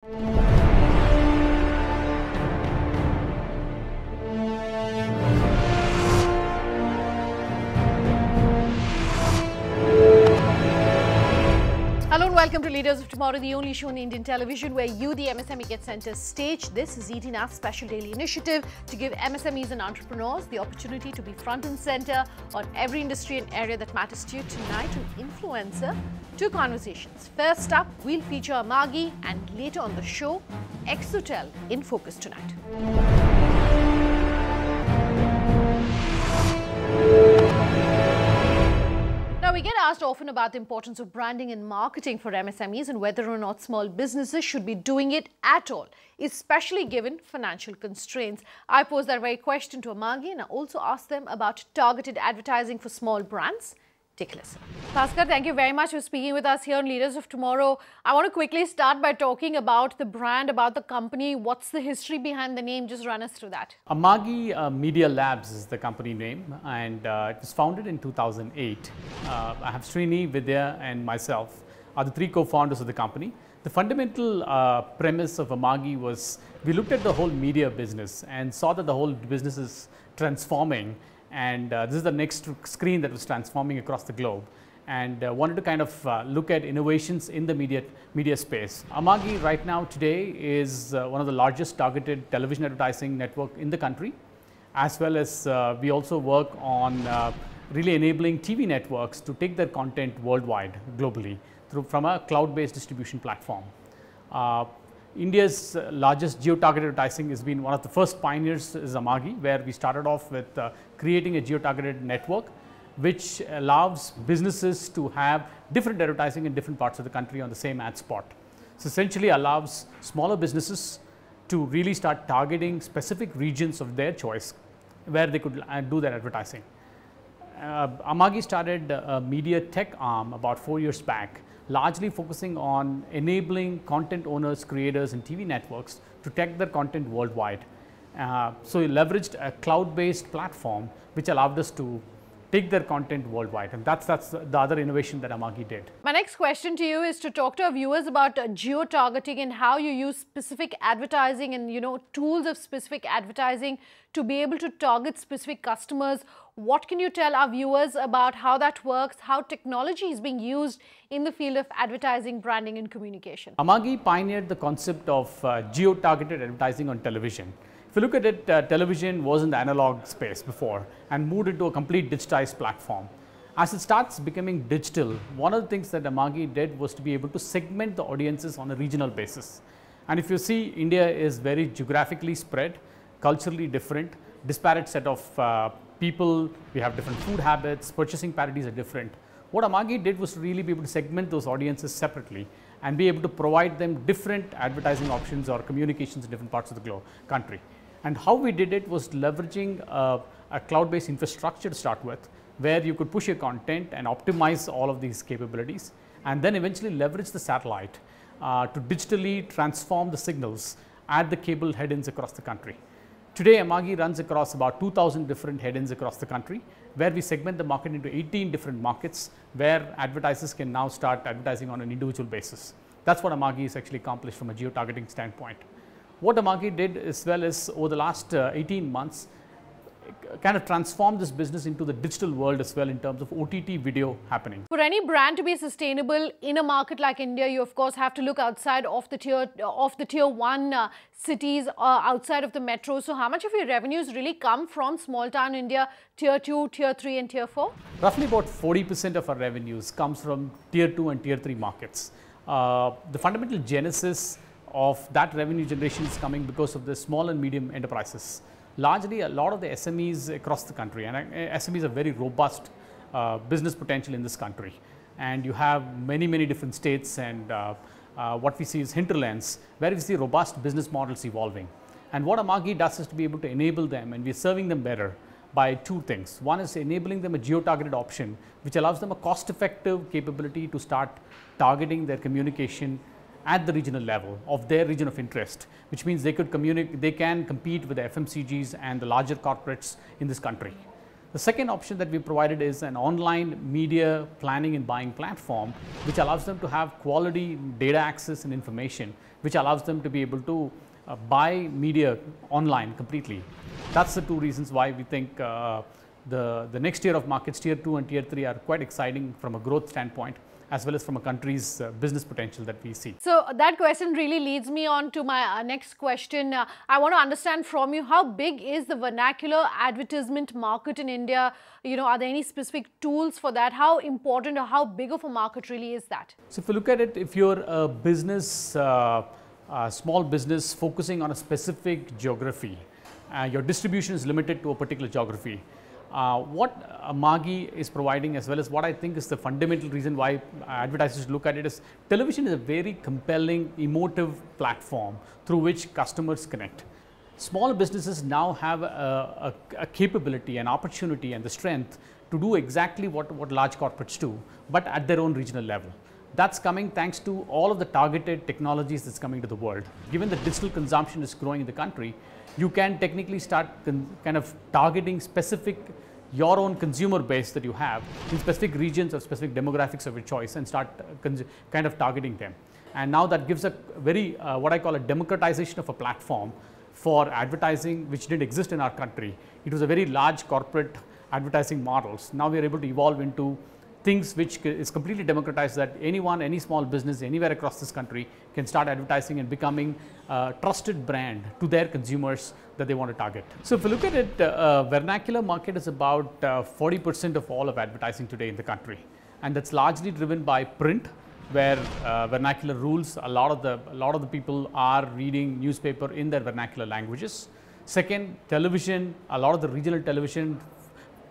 Hello and welcome to Leaders of Tomorrow, the only show on Indian television where you, the MSME, get center stage. This is ETNA's special daily initiative to give MSMEs and entrepreneurs the opportunity to be front and center on every industry and area that matters to you. Tonight, an influencer, two conversations. First up, we'll feature Amagi, and later on the show, Exotel in focus tonight. Now, we get asked often about the importance of branding and marketing for MSMEs and whether or not small businesses should be doing it at all, especially given financial constraints. I posed that very question to Amagi and I also asked them about targeted advertising for small brands. Take a listen. Bhaskar, thank you very much for speaking with us here on Leaders of Tomorrow. I want to quickly start by talking about the brand, about the company. What's the history behind the name? Just run us through that. Amagi Media Labs is the company name, and it was founded in 2008. I have Srini, Vidya and myself are the three co-founders of the company. The fundamental premise of Amagi was we looked at the whole media business and saw that the whole business is transforming. And this is the next screen that was transforming across the globe, and wanted to kind of look at innovations in the media space. Amagi right now today is one of the largest targeted television advertising network in the country, as well as we also work on really enabling TV networks to take their content worldwide, globally, from a cloud-based distribution platform. India's largest geo-targeted advertising has been one of the first pioneers is Amagi, where we started off with creating a geo-targeted network which allows businesses to have different advertising in different parts of the country on the same ad spot. So essentially allows smaller businesses to really start targeting specific regions of their choice where they could do their advertising. Amagi started a media tech arm about 4 years back, largely focusing on enabling content owners, creators and TV networks to take their content worldwide. So we leveraged a cloud-based platform which allowed us to take their content worldwide, and that's the other innovation that Amagi did. My next question to you is to talk to our viewers about geo-targeting and how you use specific advertising and tools of specific advertising to be able to target specific customers. What can you tell our viewers about how that works, how technology is being used in the field of advertising, branding and communication? Amagi pioneered the concept of geo-targeted advertising on television. If you look at it, television was in the analog space before and moved into a complete digitized platform. As it starts becoming digital, one of the things that Amagi did was to be able to segment the audiences on a regional basis. And if you see, India is very geographically spread, culturally different, disparate set of people, we have different food habits, purchasing parodies are different. What Amagi did was to really be able to segment those audiences separately and be able to provide them different advertising options or communications in different parts of the country. And how we did it was leveraging a cloud-based infrastructure to start with, where you could push your content and optimize all of these capabilities, and then eventually leverage the satellite to digitally transform the signals at the cable head-ins across the country. Today, Amagi runs across about 2,000 different head-ins across the country, where we segment the market into 18 different markets, where advertisers can now start advertising on an individual basis. That's what Amagi has actually accomplished from a geo-targeting standpoint. What Amagi did as well is over the last 18 months, kind of transform this business into the digital world as well in terms of OTT video happening. For any brand to be sustainable in a market like India, you of course have to look outside of the tier 1 cities, outside of the metro. So how much of your revenues really come from small town India, tier 2, tier 3 and tier 4? Roughly about 40% of our revenues comes from tier 2 and tier 3 markets. The fundamental genesis of that revenue generation is coming because of the small and medium enterprises. Largely, a lot of the SMEs across the country, and SMEs are very robust business potential in this country. And you have many different states, and what we see is hinterlands, where we see robust business models evolving. And what Amagi does is to be able to enable them, and we're serving them better by two things. One is enabling them a geo-targeted option, which allows them a cost-effective capability to start targeting their communication at the regional level of their region of interest, which means they can compete with the FMCGs and the larger corporates in this country. The second option that we provided is an online media planning and buying platform, which allows them to have quality data access and information, which allows them to be able to buy media online completely. That's the two reasons why we think the next tier of markets, tier 2 and tier 3, are quite exciting from a growth standpoint, as well as from a country's business potential that we see. So that question really leads me on to my next question. I want to understand from you, how big is the vernacular advertisement market in India? You know, are there any specific tools for that? How important or how big of a market really is that? So if you look at it, if you're a business, small business focusing on a specific geography, your distribution is limited to a particular geography. What Amagi is providing, as well as what I think is the fundamental reason why advertisers look at it, is television is a very compelling, emotive platform through which customers connect. Small businesses now have a capability, an opportunity and the strength to do exactly what large corporates do, but at their own regional level. That's coming thanks to all of the targeted technologies that's coming to the world. Given that digital consumption is growing in the country, you can technically start kind of targeting specific your own consumer base that you have in specific regions or specific demographics of your choice, and start kind of targeting them. And now that gives a very what I call a democratization of a platform for advertising, which didn't exist in our country. It was a very large corporate advertising models. Now we are able to evolve into things which is completely democratized, that anyone, any small business anywhere across this country can start advertising and becoming a trusted brand to their consumers that they want to target. So if you look at it, vernacular market is about 40% of all of advertising today in the country, and that's largely driven by print, where vernacular rules. A lot of the people are reading newspaper in their vernacular languages. Second, television. A lot of the regional television,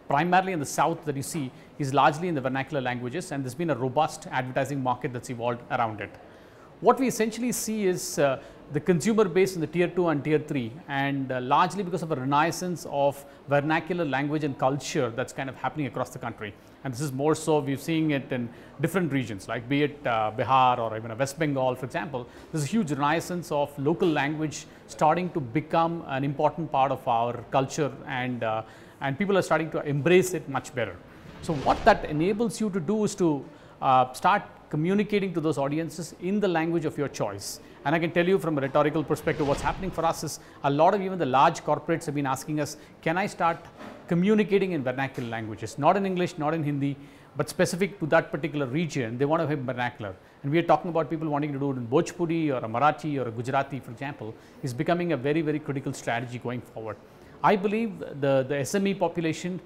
primarily in the south, that you see is largely in the vernacular languages, and there's been a robust advertising market that's evolved around it. What we essentially see is the consumer base in the tier 2 and tier 3, and largely because of a renaissance of vernacular language and culture that's kind of happening across the country. And this is more so, we're seeing it in different regions, like be it Bihar or even West Bengal, for example. There's a huge renaissance of local language starting to become an important part of our culture, and people are starting to embrace it much better. So what that enables you to do is to start communicating to those audiences in the language of your choice. And I can tell you from a rhetorical perspective, what's happening for us is a lot of even the large corporates have been asking us, can I start communicating in vernacular languages? Not in English, not in Hindi, but specific to that particular region, they want to have vernacular. And we are talking about people wanting to do it in Bhojpuri or a Marathi or a Gujarati, for example, is becoming a very, very critical strategy going forward. I believe the SME population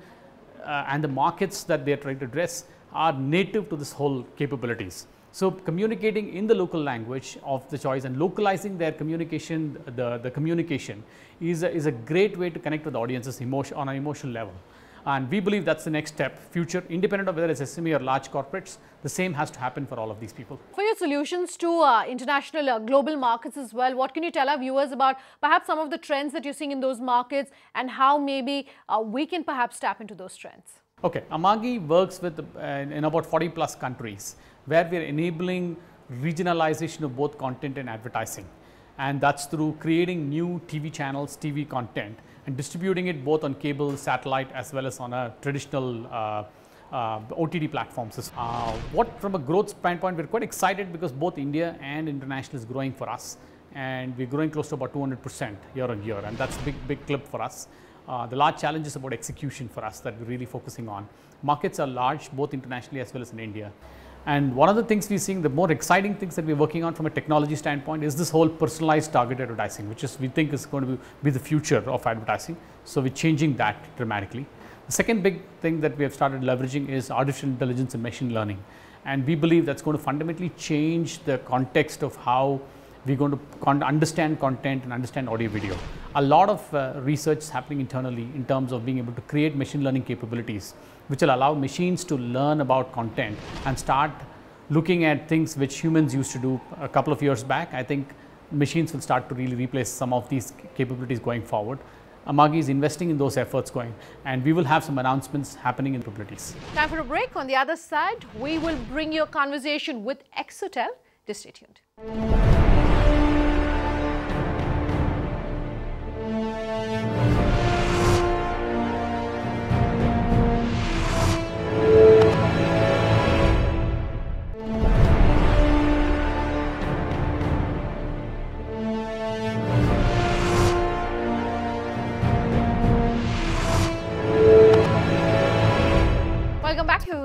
and the markets that they are trying to address are native to this whole capabilities. So communicating in the local language of the choice and localizing their communication, the communication is a great way to connect with audiences on an emotional level. And we believe that's the next step, future, independent of whether it's SME or large corporates, the same has to happen for all of these people. For your solutions to international global markets as well, what can you tell our viewers about perhaps some of the trends that you're seeing in those markets, and how maybe we can perhaps tap into those trends? Okay, Amagi works with in about 40 plus countries, where we are enabling regionalization of both content and advertising. And that's through creating new TV channels, TV content, and distributing it both on cable, satellite, as well as on a traditional OTT platforms. From a growth standpoint, we're quite excited because both India and international is growing for us, and we're growing close to about 200% year on year, and that's a big clip for us. The large challenge is about execution for us that we're really focusing on. Markets are large, both internationally as well as in India. And one of the things we're seeing, the more exciting things that we're working on from a technology standpoint, is this whole personalized target advertising, which we think is going to be the future of advertising. So we're changing that dramatically. The second big thing that we have started leveraging is artificial intelligence and machine learning. And we believe that's going to fundamentally change the context of how we're going to understand content and understand audio video. A lot of research is happening internally in terms of being able to create machine learning capabilities, which will allow machines to learn about content and start looking at things which humans used to do a couple of years back. I think machines will start to really replace some of these capabilities going forward. Amagi is investing in those efforts going, and we will have some announcements happening in capabilities. Time for a break. On the other side, we will bring you a conversation with Exotel. Just stay tuned.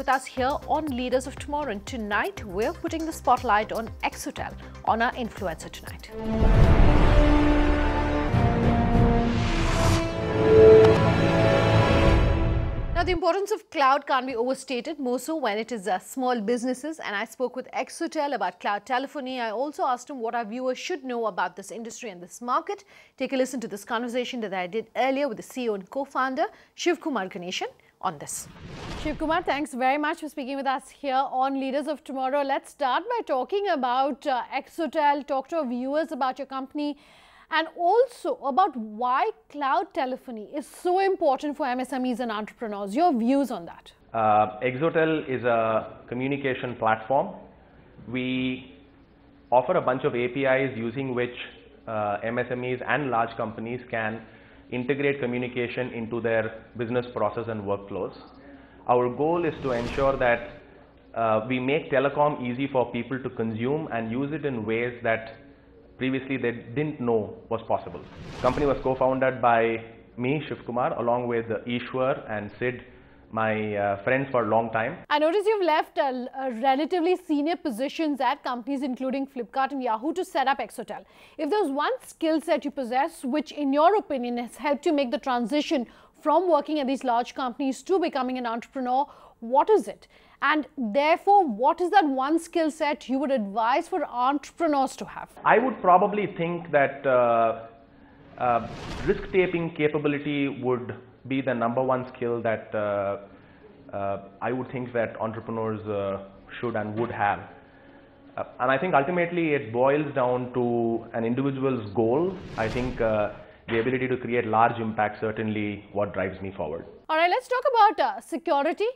with us here on Leaders of Tomorrow. And tonight, we're putting the spotlight on Exotel, on our influencer tonight. Now, the importance of cloud can't be overstated, more so when it is small businesses. And I spoke with Exotel about cloud telephony. I also asked him what our viewers should know about this industry and this market. Take a listen to this conversation that I did earlier with the CEO and co-founder, Shiv Kumar Ganeshan, on this. Shiv Kumar, thanks very much for speaking with us here on Leaders of Tomorrow. Let's start by talking about Exotel. Talk to our viewers about your company, and also about why cloud telephony is so important for MSMEs and entrepreneurs. Your views on that? Exotel is a communication platform. We offer a bunch of APIs using which MSMEs and large companies can integrate communication into their business process and workflows. Our goal is to ensure that we make telecom easy for people to consume and use it in ways that previously they didn't know was possible. The company was co-founded by me, Shiv Kumar, along with Ishwar and Sid, my friends for a long time. I notice you've left relatively senior positions at companies including Flipkart and Yahoo to set up Exotel. If there's one skill set you possess which in your opinion has helped you make the transition from working at these large companies to becoming an entrepreneur, what is it? And therefore, what is that one skill set you would advise for entrepreneurs to have? I would probably think that risk-taking capability would be the #1 skill that I would think that entrepreneurs should and would have. And I think ultimately it boils down to an individual's goal. I think the ability to create large impact certainly what drives me forward. All right, let's talk about security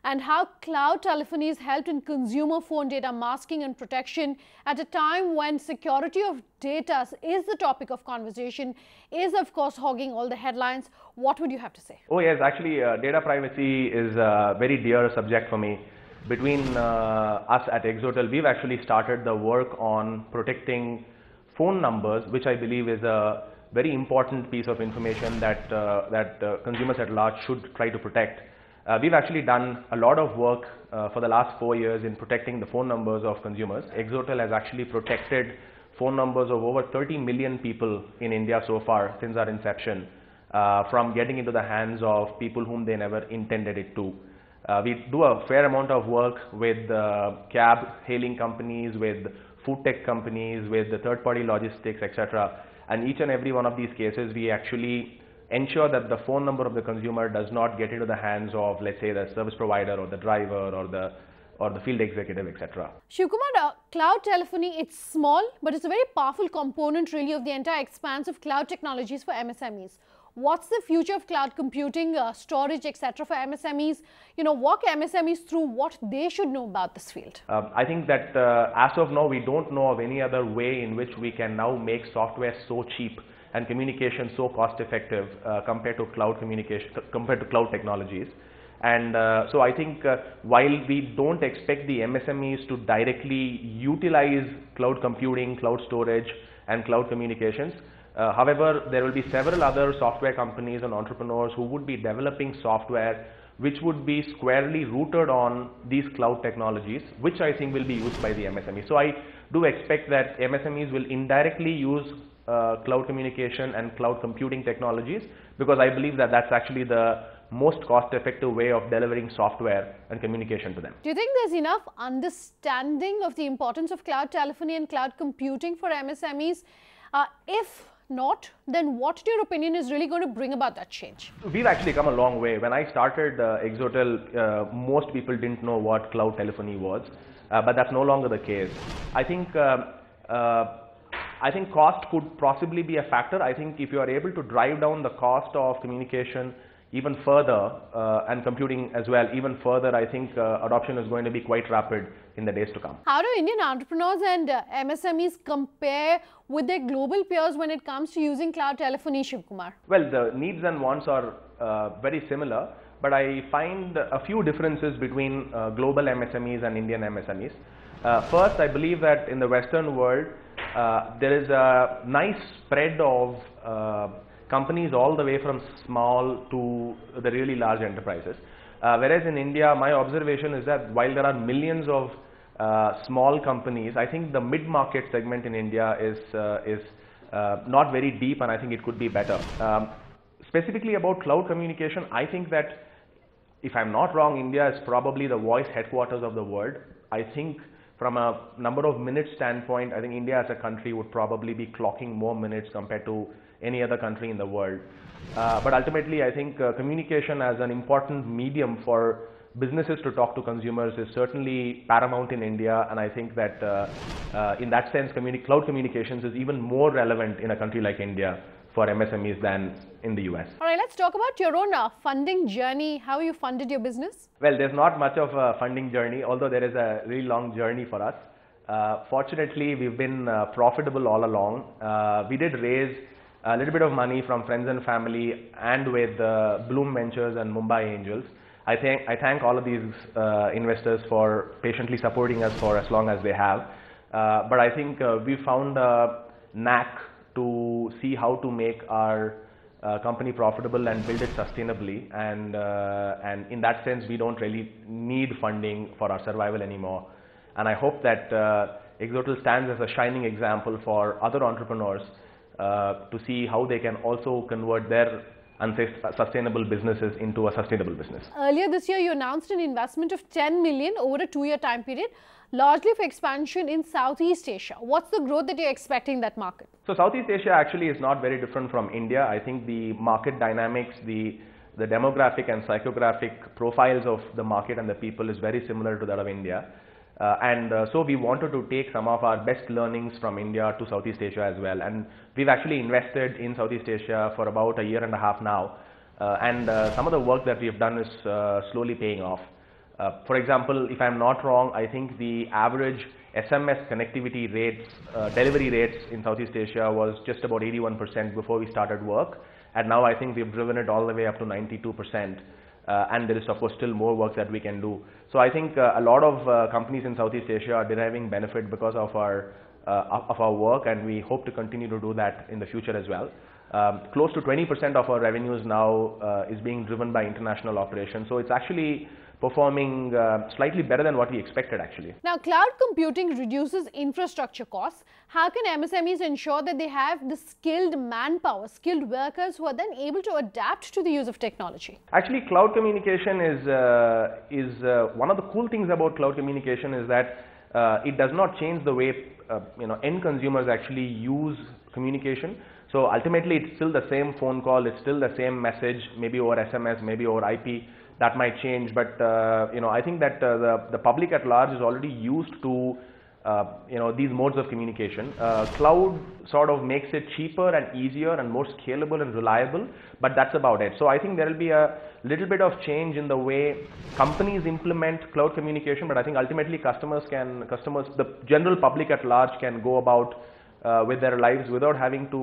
and how cloud telephony has helped in consumer phone data masking and protection at a time when security of data is the topic of conversation, is of course hogging all the headlines. What would you have to say? Oh yes, actually data privacy is a very dear subject for me. Between us at Exotel, we've actually started the work on protecting phone numbers, which I believe is a very important piece of information that, consumers at large should try to protect. We've actually done a lot of work for the last 4 years in protecting the phone numbers of consumers. Exotel has actually protected phone numbers of over 30 million people in India so far since our inception from getting into the hands of people whom they never intended it to. We do a fair amount of work with cab hailing companies, with food tech companies, with the third-party logistics, etc. And each and every one of these cases, we actually ensure that the phone number of the consumer does not get into the hands of, let's say, the service provider or the driver or the field executive, etc. Shiv Kumar, cloud telephony, it's small, but it's a very powerful component really of the entire expanse of cloud technologies for MSMEs. What's the future of cloud computing, storage, etc. for MSMEs? You know, walk MSMEs through what they should know about this field. I think that as of now, we don't know of any other way in which we can now make software so cheap and communication so cost effective compared to cloud communication, compared to cloud technologies. And so I think while we don't expect the MSMEs to directly utilize cloud computing, cloud storage and cloud communications, however, there will be several other software companies and entrepreneurs who would be developing software which would be squarely rooted on these cloud technologies, which I think will be used by the MSMEs. So I do expect that MSMEs will indirectly use cloud communication and cloud computing technologies, because I believe that that's actually the most cost-effective way of delivering software and communication to them. Do you think there's enough understanding of the importance of cloud telephony and cloud computing for MSMEs? If not, then what, in your opinion, is really going to bring about that change? We've actually come a long way. When I started Exotel, most people didn't know what cloud telephony was, but that's no longer the case. I think cost could possibly be a factor. I think if you are able to drive down the cost of communication even further and computing as well even further, I think adoption is going to be quite rapid in the days to come. How do Indian entrepreneurs and MSMEs compare with their global peers when it comes to using cloud telephony, Shiv Kumar? Well, the needs and wants are very similar, but I find a few differences between global MSMEs and Indian MSMEs. First, I believe that in the Western world, there is a nice spread of companies all the way from small to the really large enterprises. Whereas in India, my observation is that while there are millions of small companies, I think the mid-market segment in India is not very deep, and I think it could be better. Specifically about cloud communication, I think that if I'm not wrong, India is probably the voice headquarters of the world. I think from a number of minutes standpoint, I think India as a country would probably be clocking more minutes compared to any other country in the world. But ultimately, I think communication as an important medium for businesses to talk to consumers is certainly paramount in India, and I think that in that sense, cloud communications is even more relevant in a country like India for MSMEs than in the US. All right, let's talk about your own funding journey. How you funded your business? Well, there's not much of a funding journey, although there is a really long journey for us. Fortunately, we've been profitable all along. We did raise a little bit of money from friends and family and with Bloom Ventures and Mumbai Angels. I thank all of these investors for patiently supporting us for as long as they have. But I think we found a knack to see how to make our company profitable and build it sustainably. And in that sense, we don't really need funding for our survival anymore. And I hope that Exotel stands as a shining example for other entrepreneurs to see how they can also convert their unsustainable businesses into a sustainable business. Earlier this year, you announced an investment of 10 million over a 2-year time period, largely for expansion in Southeast Asia. What's the growth that you're expecting in that market? So Southeast Asia actually is not very different from India. I think the market dynamics, the demographic and psychographic profiles of the market and the people is very similar to that of India. So we wanted to take some of our best learnings from India to Southeast Asia as well, and we've actually invested in Southeast Asia for about 1.5 years now, and some of the work that we've done is slowly paying off. For example, if I'm not wrong, I think the average SMS connectivity rates, delivery rates in Southeast Asia was just about 81% before we started work, and now I think we've driven it all the way up to 92%. And there is of course still more work that we can do. So I think a lot of companies in Southeast Asia are deriving benefit because of our work, and we hope to continue to do that in the future as well. Close to 20% of our revenues now is being driven by international operations. So it's actually performing slightly better than what we expected actually. Now, cloud computing reduces infrastructure costs. How can MSMEs ensure that they have the skilled manpower, skilled workers who are then able to adapt to the use of technology? Actually, cloud communication is one of the cool things about cloud communication is that it does not change the way end consumers actually use communication. So ultimately, it's still the same phone call, it's still the same message, maybe over SMS, maybe over IP. That might change, but I think that the public at large is already used to these modes of communication. Cloud sort of makes it cheaper and easier and more scalable and reliable, but that's about it. So I think there will be a little bit of change in the way companies implement cloud communication, but I think ultimately the general public at large can go about with their lives without having to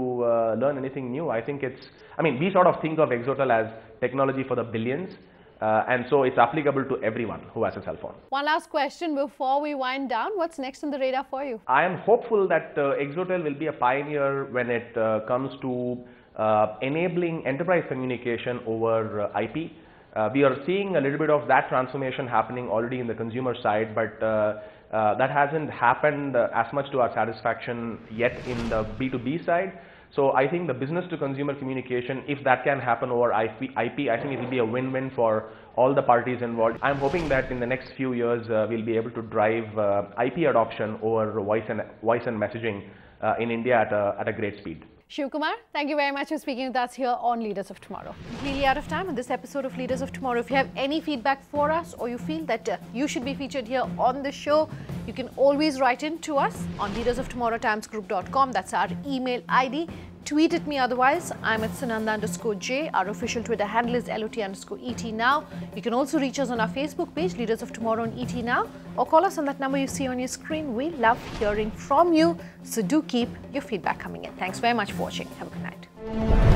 learn anything new. We sort of think of Exotel as technology for the billions. And so it's applicable to everyone who has a cell phone. One last question before we wind down. What's next on the radar for you? I am hopeful that Exotel will be a pioneer when it comes to enabling enterprise communication over IP. We are seeing a little bit of that transformation happening already in the consumer side, but that hasn't happened as much to our satisfaction yet in the B2B side. So I think the business to consumer communication, if that can happen over IP, I think it will be a win-win for all the parties involved. I'm hoping that in the next few years we'll be able to drive IP adoption over voice and messaging in India at a great speed. Shivkumar, thank you very much for speaking with us here on Leaders of Tomorrow. Completely out of time on this episode of Leaders of Tomorrow. If you have any feedback for us or you feel that you should be featured here on the show, you can always write in to us on leadersoftomorrowtimesgroup.com. That's our email ID. Tweet at me otherwise. I'm at Sananda_J. Our official Twitter handle is LOT_ET now. You can also reach us on our Facebook page, Leaders of Tomorrow on ET now, or call us on that number you see on your screen. We love hearing from you, so do keep your feedback coming in. Thanks very much for watching. Have a good night.